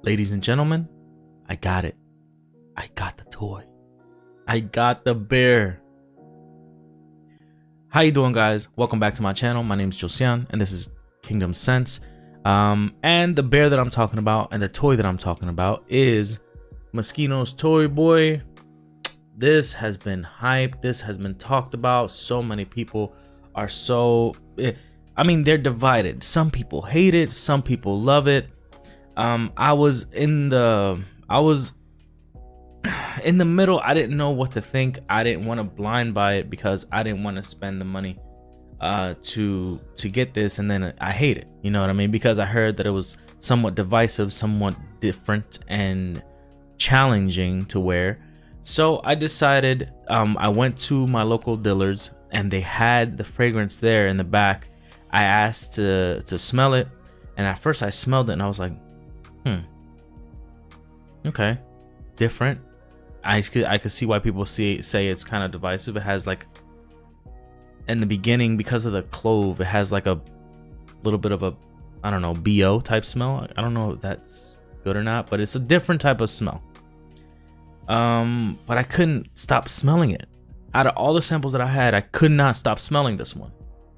Ladies and gentlemen, I got it. I got the toy. I got the bear. How you doing, guys? Welcome back to my channel. My name is Josian, and this is Kingdom Sense. And the bear that I'm talking about and the toy that I'm talking about is Moschino's Toy Boy. This has been hyped. This has been talked about. So many people are they're divided. Some people hate it. Some people love it. I was in the middle. I didn't know what to think. I didn't want to blind buy it because I didn't want to spend the money to get this, and then I hate it. You know what I mean? Because I heard that it was somewhat divisive, somewhat different, and challenging to wear. So I decided, I went to my local Dillard's and they had the fragrance there in the back. I asked to smell it, and at first I smelled it and I was like, okay, different. I could see why people say it's kind of divisive. It has, like, in the beginning, because of the clove, it has like a little bit of a, I don't know, BO type smell. I don't know if that's good or not, but it's a different type of smell. But I couldn't stop smelling it. Out of all the samples that I had, I could not stop smelling this one.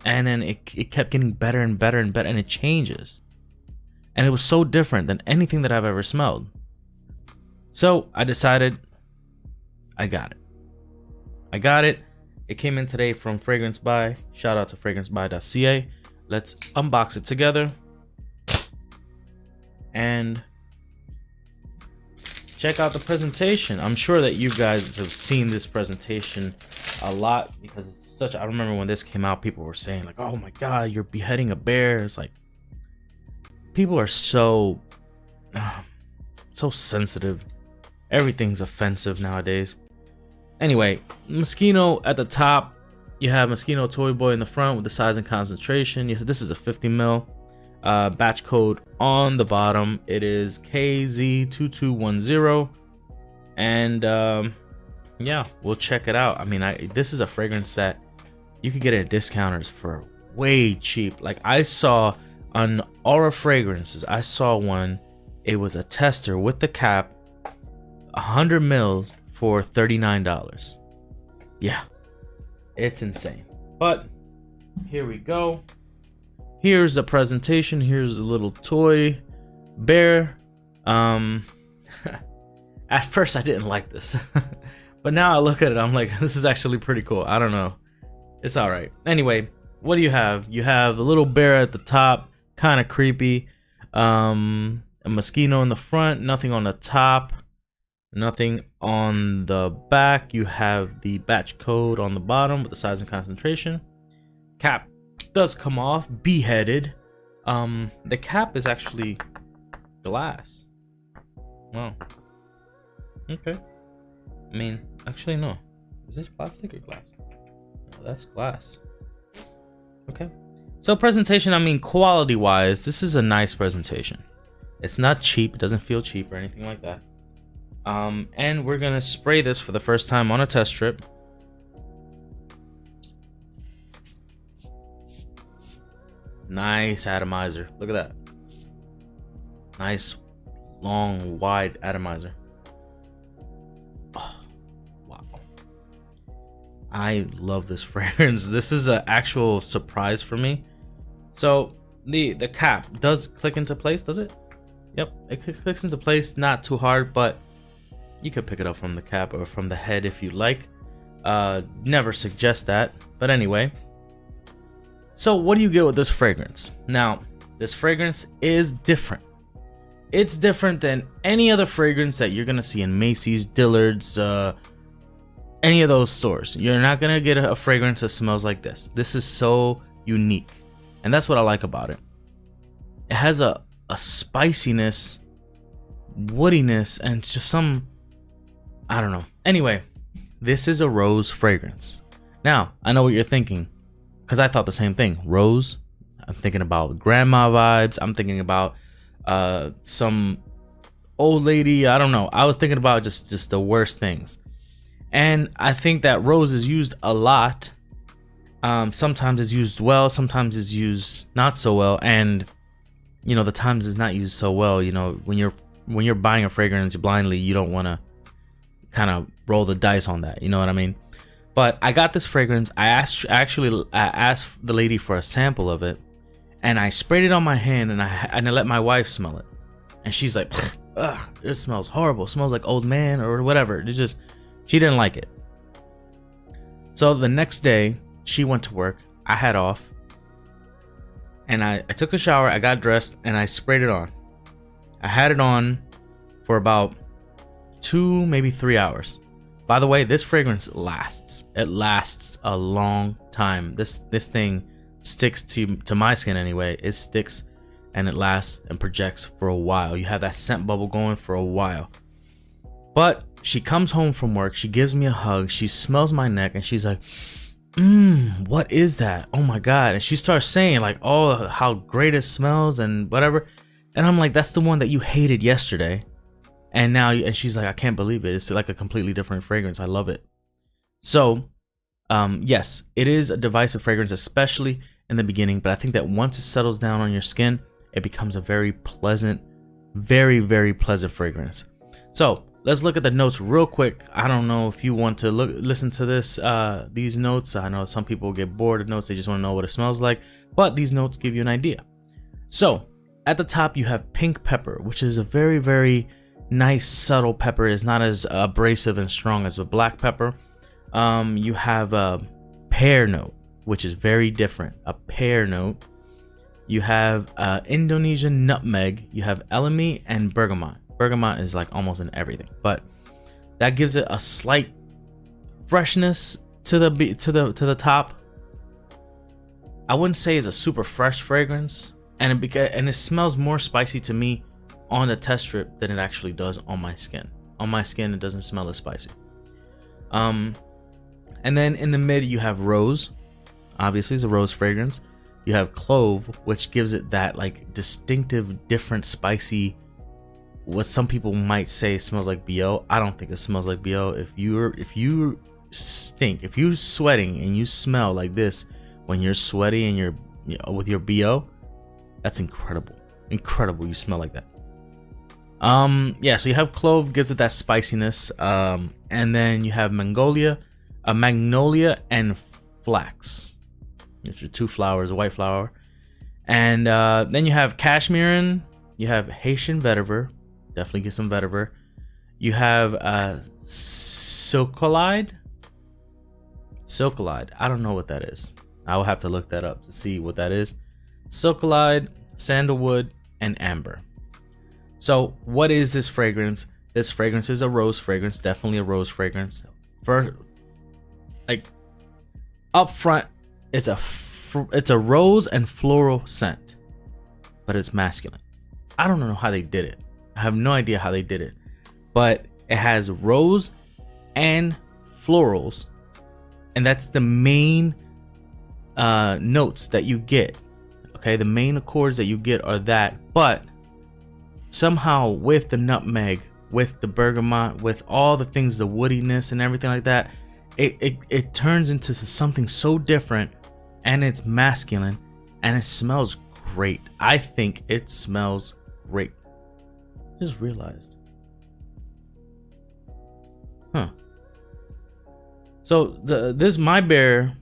And then it kept getting better and better and better, and it changes. And it was so different than anything that I've ever smelled. So I decided I got it. It came in today from Fragrance Buy. Shout out to fragrancebuy.ca. Let's unbox it together and check out the presentation. I'm sure that you guys have seen this presentation a lot because it's such. I remember when this came out, people were saying like, "Oh my God, you're beheading a bear." It's like, people are so sensitive. Everything's offensive nowadays. Anyway, Moschino at the top. You have Moschino Toy Boy in the front with the size and concentration. This is a 50 ml. Batch code on the bottom. It is KZ2210. And yeah, we'll check it out. I mean, this is a fragrance that you could get at discounters for way cheap. Like, I saw on Aura Fragrances, I saw one. It was a tester with the cap, 100 mils for $39. Yeah, it's insane. But here we go. Here's the presentation. Here's a little toy bear. At first I didn't like this, but now I look at it, I'm like, this is actually pretty cool. I don't know, it's all right. Anyway, what do you have? You have a little bear at the top, kind of creepy. A Moschino in the front, nothing on the top, nothing on the back. You have the batch code on the bottom with the size and concentration. Cap does come off, beheaded. The cap is actually glass. Wow. Okay. I mean, actually no. Is this plastic or glass? No, that's glass. Okay. So presentation, I mean, quality wise, this is a nice presentation. It's not cheap. It doesn't feel cheap or anything like that. And we're gonna spray this for the first time on a test strip. Nice atomizer. Look at that. Nice, long, wide atomizer. Oh, wow. I love this fragrance. This is an actual surprise for me. So the cap does click into place, does it? Yep, it clicks into place. Not too hard, but you could pick it up from the cap or from the head if you like. Never suggest that, but anyway. So what do you get with this fragrance? Now, this fragrance is different. It's different than any other fragrance that you're gonna see in Macy's, Dillard's, any of those stores. You're not gonna get a fragrance that smells like this. This is so unique, and that's what I like about it. It has a spiciness, woodiness, and just some, I don't know. Anyway, this is a rose fragrance. Now, I know what you're thinking, because I thought the same thing. Rose, I'm thinking about grandma vibes. I'm thinking about some old lady. I don't know. I was thinking about just the worst things. And I think that rose is used a lot. Sometimes it's used well, sometimes it's used not so well. And, you know, the times it's not used so well, you know, when you're when you're buying a fragrance blindly, you don't want to kind of roll the dice on that. You know what I mean? But I got this fragrance. I asked the lady for a sample of it, and I sprayed it on my hand, and I let my wife smell it, and she's like, "Ugh, it smells horrible. It smells like old man or whatever." She didn't like it. So the next day, she went to work. I had off, and I took a shower. I got dressed, and I sprayed it on. I had it on for about 2, maybe 3 hours. By the way, this fragrance lasts. It lasts a long time. This thing sticks to my skin anyway. It sticks and it lasts and projects for a while. You have that scent bubble going for a while. But she comes home from work. She gives me a hug. She smells my neck and she's like, what is that? Oh my God. And she starts saying like, oh, how great it smells and whatever. And I'm like, that's the one that you hated yesterday. And now, and she's like, I can't believe it. It's like a completely different fragrance. I love it. So, yes, it is a divisive fragrance, especially in the beginning. But I think that once it settles down on your skin, it becomes a very pleasant, very, very pleasant fragrance. So let's look at the notes real quick. I don't know if you want to listen to these notes. I know some people get bored of notes. They just want to know what it smells like. But these notes give you an idea. So at the top, you have pink pepper, which is a very, very nice subtle pepper. Is not as abrasive and strong as a black pepper. You have a pear note, which is very different. A pear note. You have Indonesian nutmeg. You have elemi and bergamot. Bergamot is like almost in everything, but that gives it a slight freshness to the top. I wouldn't say it's a super fresh fragrance, and it smells more spicy to me on the test strip than it actually does on my skin. On my skin, it doesn't smell as spicy. And then in the mid, you have rose. Obviously, it's a rose fragrance. You have clove, which gives it that like distinctive, different, spicy. What some people might say smells like BO. I don't think it smells like BO. If you're sweating and you smell like this when you're sweaty and you're with your BO, that's incredible. Incredible. You smell like that. Yeah, so you have clove, gives it that spiciness, and then you have magnolia and flax, which are two flowers, a white flower, and then you have cashmere, you have Haitian vetiver, definitely get some vetiver, you have silkolide. I don't know what that is. I will have to look that up to see what that is. Silkolide, sandalwood, and amber. So what is this fragrance? This fragrance is a rose fragrance, definitely a rose fragrance. For like up front, it's a rose and floral scent, but it's masculine. I don't know how they did it. I have no idea how they did it, but it has rose and florals, and that's the main notes that you get. Okay, the main accords that you get are that, but somehow with the nutmeg, with the bergamot, with all the things, the woodiness and everything like that, it turns into something so different, and it's masculine, and it smells great. I think it smells great. Just realized. So this my bear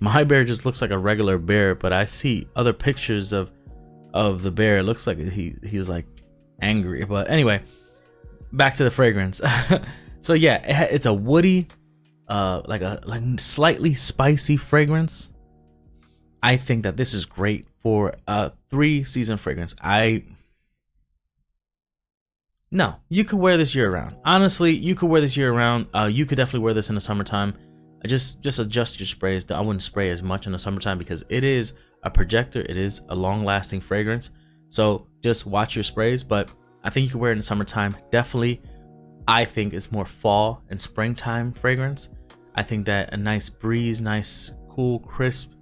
just looks like a regular bear, but I see other pictures of the bear. It looks like he's like angry. But anyway, back to the fragrance. So yeah, it's a woody, like slightly spicy fragrance. I think that this is great for a 3-season fragrance. No, you could wear this year round. Honestly, you could wear this year round. You could definitely wear this in the summertime. Just adjust your sprays. I wouldn't spray as much in the summertime because it is a projector. It is a long-lasting fragrance. So just watch your sprays. But I think you can wear it in the summertime. Definitely, I think it's more fall and springtime fragrance. I think that a nice breeze, nice, cool, crisp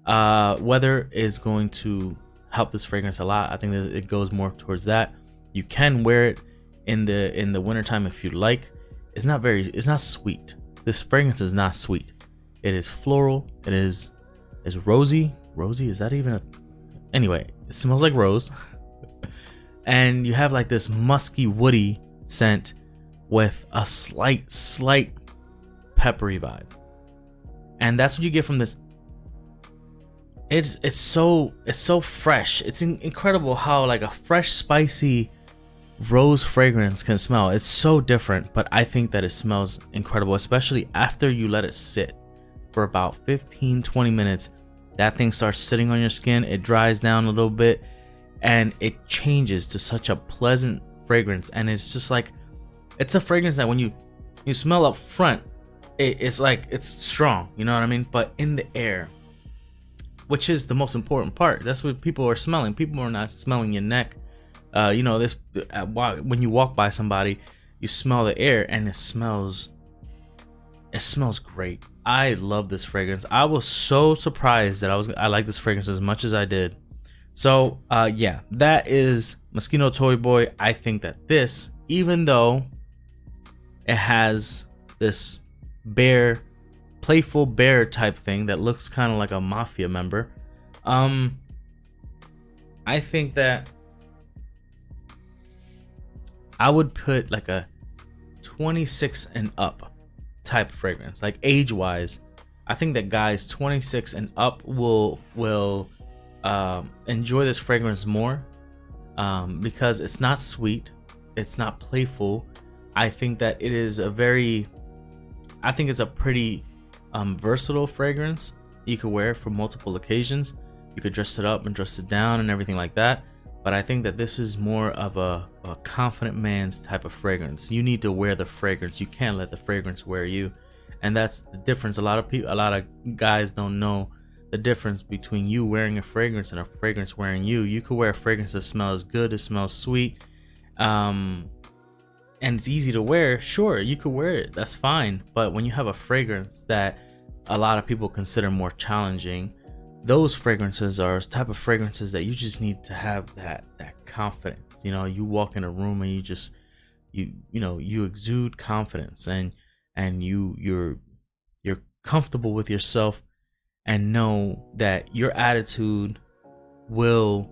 weather is going to help this fragrance a lot. I think that it goes more towards that. You can wear it in the wintertime if you like. It's not sweet. This fragrance is not sweet. It is floral. It is rosy. Rosy, is that even a... Anyway, it smells like rose. and you have like this musky, woody scent with a slight peppery vibe, and that's what you get from this. It's so fresh. It's incredible how like a fresh, spicy rose fragrance can smell. It's so different, but I think that it smells incredible, especially after you let it sit for about 15-20 minutes. That thing starts sitting on your skin, it dries down a little bit, and it changes to such a pleasant fragrance. And it's just like, it's a fragrance that when you smell up front, it's like it's strong, you know what I mean? But in the air, which is the most important part, that's what people are smelling. People are not smelling your neck. You know, this when you walk by somebody, you smell the air, and it smells great. I love this fragrance. I was so surprised that I like this fragrance as much as I did. So yeah, that is Moschino Toy Boy. I think that this, even though it has this playful bear type thing that looks kind of like a mafia member, I think that I would put like a 26 and up type of fragrance. Like age wise, I think that guys 26 and up will enjoy this fragrance more, because it's not sweet, it's not playful. I think that it is I think it's a pretty versatile fragrance. You could wear it for multiple occasions. You could dress it up and dress it down and everything like that. But I think that this is more of a confident man's type of fragrance. You need to wear the fragrance. You can't let the fragrance wear you. And that's the difference. A lot of guys don't know the difference between you wearing a fragrance and a fragrance wearing you. You could wear a fragrance that smells good, it smells sweet, and it's easy to wear. Sure, you could wear it, that's fine. But when you have a fragrance that a lot of people consider more challenging, those fragrances are type of fragrances that you just need to have that confidence. You know, you walk in a room and you exude confidence, and you're comfortable with yourself, and know that your attitude will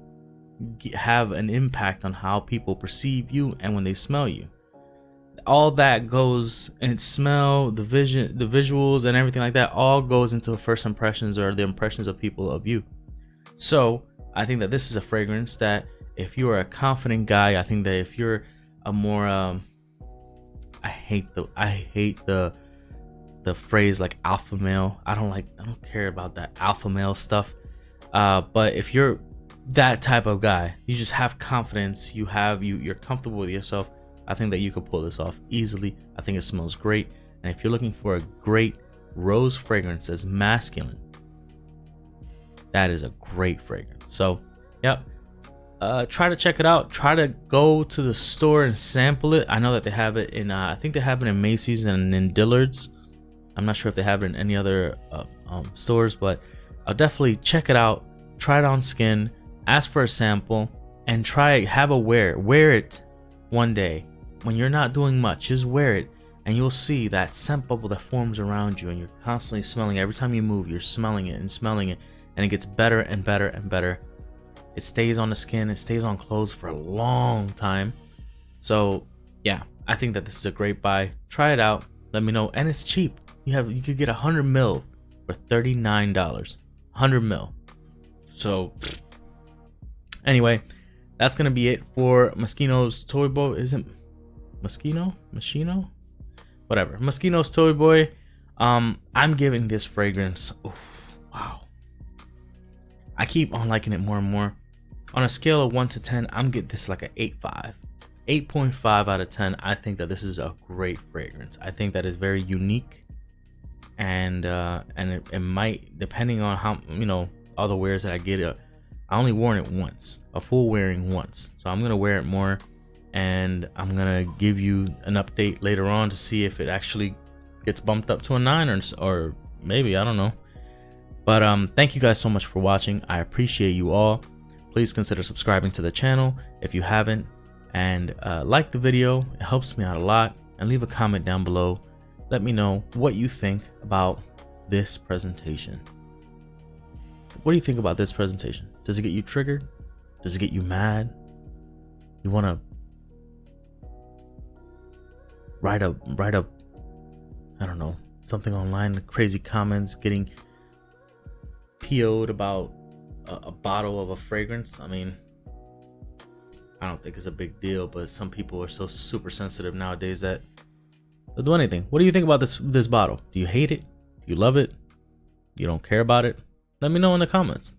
have an impact on how people perceive you and when they smell you. All that goes, and smell, the vision, the visuals, and everything like that all goes into first impressions, or the impressions of people of you. So I think that this is a fragrance that if you're a confident guy, I think that if you're a more I hate the phrase like alpha male. I don't care about that alpha male stuff. But if you're that type of guy, you just have confidence, you're comfortable with yourself, I think that you could pull this off easily. I think it smells great. And if you're looking for a great rose fragrance that's masculine, that is a great fragrance. So, yep. Try to check it out. Try to go to the store and sample it. I know that they have it in, I think they have it in Macy's and in Dillard's. I'm not sure if they have it in any other stores, but I'll definitely check it out. Try it on skin. Ask for a sample and have a wear it one day. When you're not doing much, just wear it, and you'll see that scent bubble that forms around you, and you're constantly smelling it. Every time you move, you're smelling it, and it gets better and better and better. It stays on the skin, it stays on clothes for a long time. So yeah, I think that this is a great buy. Try it out, let me know. And it's cheap. You could get 100 ml for $39. 100 ml. So anyway, that's gonna be it for Moschino's Toy Boy. Isn't Moschino? Whatever. Moschino's Toy Boy. I'm giving this fragrance, wow. I keep on liking it more and more. On a scale of 1 to 10, I'm getting this like an 8.5. 8.5 out of 10. I think that this is a great fragrance. I think that is very unique, and it might, depending on how, all the wears that I get, I only worn it once, a full wearing once. So I'm gonna wear it more, and I'm gonna give you an update later on to see if it actually gets bumped up to a 9 or maybe, I don't know. But thank you guys so much for watching. I appreciate you all. Please consider subscribing to the channel if you haven't, and like the video. It helps me out a lot. And leave a comment down below. Let me know what you think about this presentation. What do you think about this presentation? Does it get you triggered? Does it get you mad? You want to write a I don't know, something online, crazy comments, getting PO'd about a bottle of a fragrance. I mean, I don't think it's a big deal, but some people are so super sensitive nowadays that they'll do anything. What do you think about this bottle? Do you hate it? Do you love it? You don't care about it? Let me know in the comments.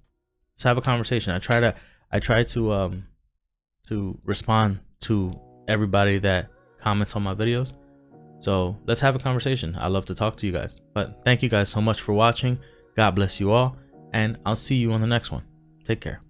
Let's have a conversation. I try to respond to everybody that comments on my videos. So let's have a conversation. I love to talk to you guys. But thank you guys so much for watching. God bless you all, and I'll see you on the next one. Take care.